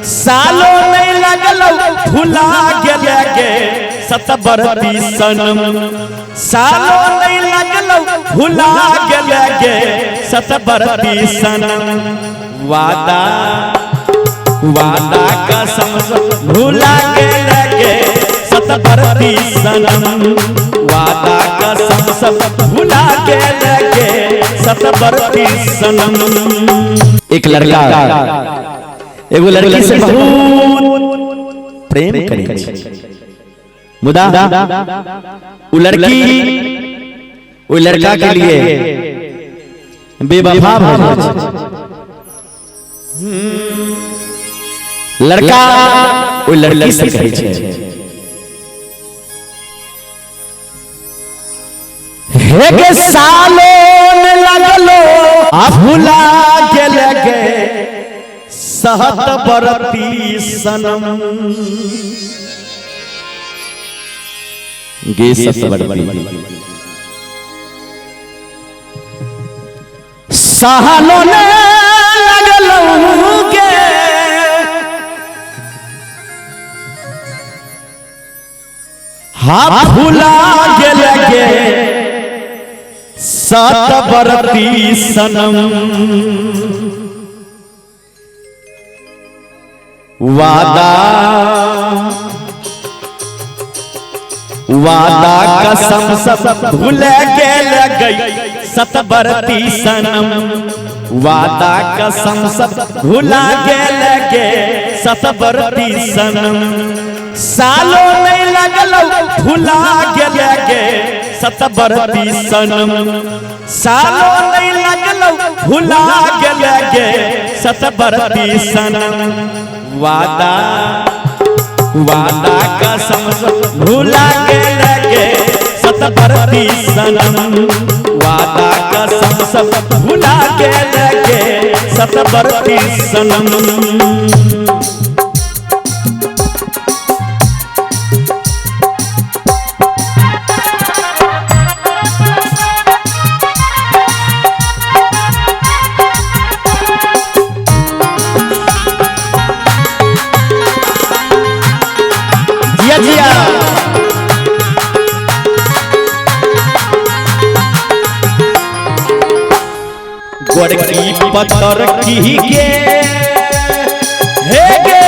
सालो नहीं लगलो भुला गेले गे सतबरती सनम सालो नहीं लगलो भुला गेले गे सतबरती सनम वादा वादा कसम भुला गेले गे सतबरती सनम वादा कसम सब भुला गेले गे सतबरती सनम। एक लड़का एगो लड़की से बहुत प्रेम करे मुदा वो लड़की वो लड़का के लिए बेवफा हो जाए। लड़का वो लड़की से कहे छे हे के सालो न लगलो आ भुला गेले गे सहत बरती सनम गे सतबरती सहलो ने लगलो गे हा भुला गेले गे सतबरती सनम वादा वादा कसम सब भूल गेले गई सतबरती सनम वादा कसम सब भूला गेले गे सतबरती सनम सालो नहीं लगलो भूला गेले गे सतबरती सनम सालो नहीं लगलो भूला गेले गे सतबरती सनम वादा वादा कसम भूला गेले गे सतबरती सनम वादा कसम सब भूला गेले गे सतबरती सनम। गोरकी पत्थर की गे हे गे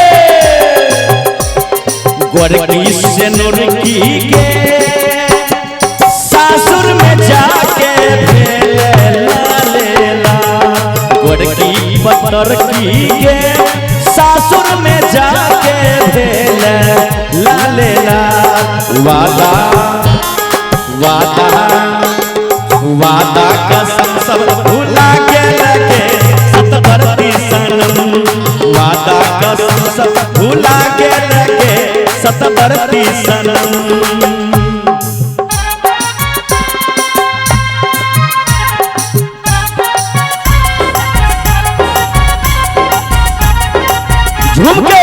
गोरकी से नूर की गे सासुर में जाके भेलेला गोरकी पत्थर की गे सासुर में जाके भेलेला वादा वादा वादा कसम सब भूला गेले गे सतबरती सनम वादा कसम सब भूला गेले गे सतबरती सनम। झुमके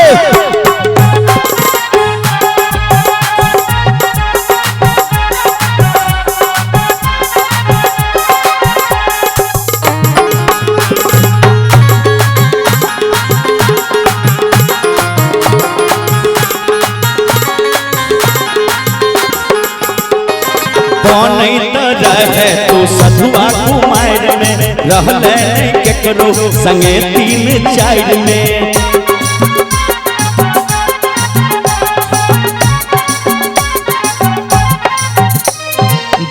रहे तो सधुआ कुमार में रहले केकरो संगे तीन चार में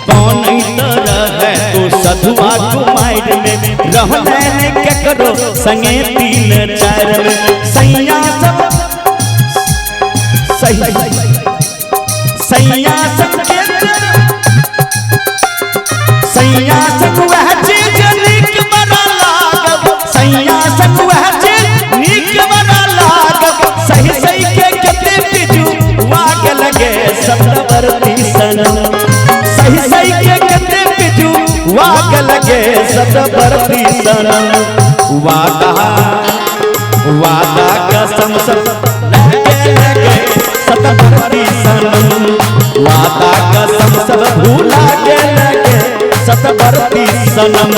बनैत रहे तो सधुआ कुमार में रहले केकरो संगे तीन चार में सैया सब सैया सब सैया सब वह चीज नीक बना लागब सैया सब वह चीज नीक बना लागब सही सही के कते बिजू वाग लगे सतबरती सनम सही सही के कते बिजू वाग लगे सतबरती सनम वादा वादा कसम सब लगे सतबरती सनम वादा कसम सब भूला गेले गे सतबरती सनम।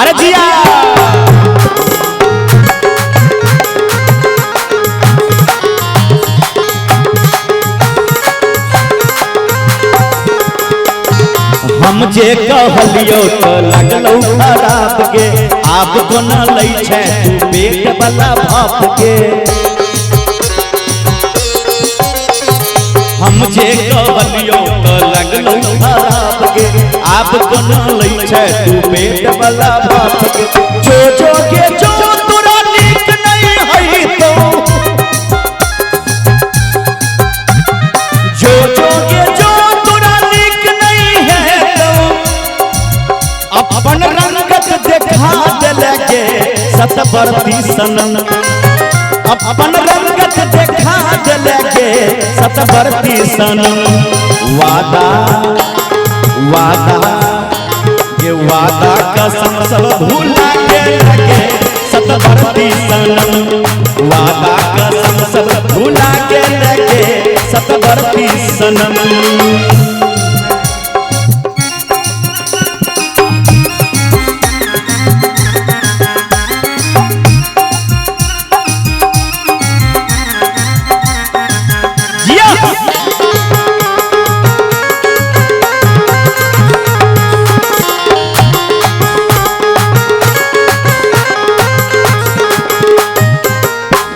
अरे जिया हम जे कहलियो तो लगलो खराब के आप कोना लै छै तू पेट वाला भाप के हम जे कहलियो तो लगलो खराब के आप कोना लै छै तू पेट वाला भाप के जो के जो तोरा नीक नहीं हई तो जो के जो तोरा नीक नहीं है तो अपन रंगत देखा देले के सतवर्ती सनम अपन रंगत देखा देले के सतवर्ती सनम वादा वादा ये वादा कसम सब भूला के लगे सतवर्ती सनम वादा कसम सब भूला के लगे सतवर्ती सनम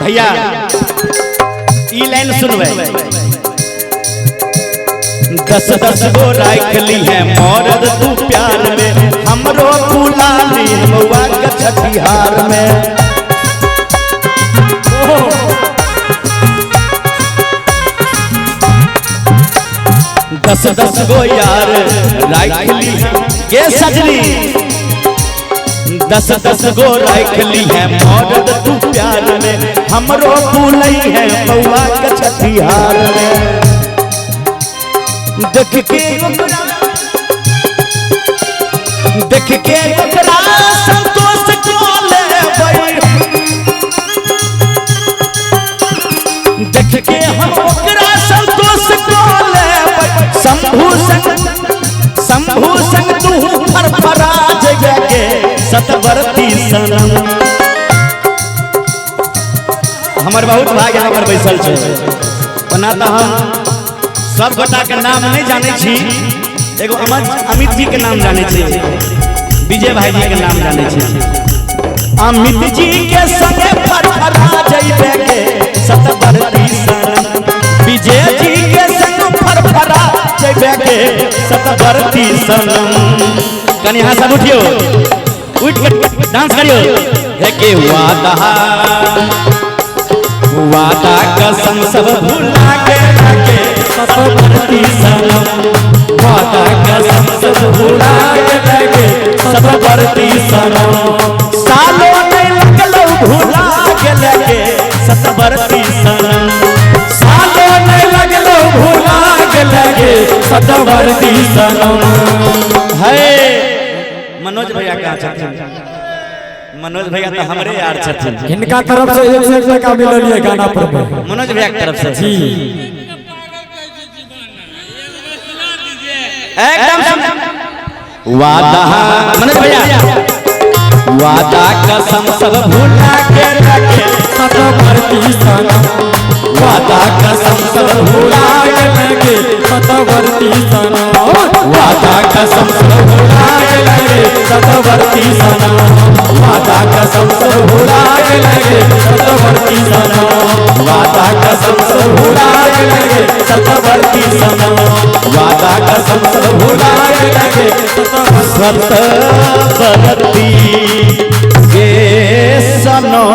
भैया ई लाइन सुनबे 10-10 गो राख ली है मौरद तू प्यार में हमरो फूला ली मौआ के छठिहार में 10-10 गो यार राख ली ये सजनी 10-10 गो राख ली है मौरद तू प्यार में हमरो फूलई है मौआ के छठिहार में देख के ओकरा संतोष को लेबै देख के हम ओकरा संतोष को लेबै शंभू संग तू फरफरा जगे के सतवर्ती सनम हमर बहुत भाग्य हमर बैसल छै ओना तो हम सब गोटा के नाम नहीं जाने छी एगो अमित जी के नाम जाने छी विजय भाई जी के नाम जाने छी अमित जी के संगे फरफरा जइबे के सतवर्ती सनम विजय जी के संग फरफरा जइबे के सतवर्ती सनम कनी यहाँ सब उठियो उठ के डांस करियो है के वादा कसम सब भूला के लगे सतवर्ती सनम वादा कसम सब भूला के लगे सतवर्ती सनम सालों नहीं लगलो भूला के लगे सतवर्ती सनम सालों नहीं लगलो भूला के लगे सतवर्ती सनम है मनोज भैया कहाँ छथिन मनोज भैया तो हमरे यार छथिन इनका तरफ से 1 से का मिलल है गाना पर मनोज भैया की तरफ से जी एकदम वादा मनोज भैया वादा कसम सब भूला के रखे सतवर्ती सनम वादा कसम सब भूला के रखे सतवर्ती सनम वादा कसम सब भूला के रखे सतवर्ती सनम वादा कसम सब भूला के रखे सतवर्ती सनम वादा कसम सब भूला के रखे सतवर्ती सनम वादा कसम सब भूला के रखे सतवर्ती के सनम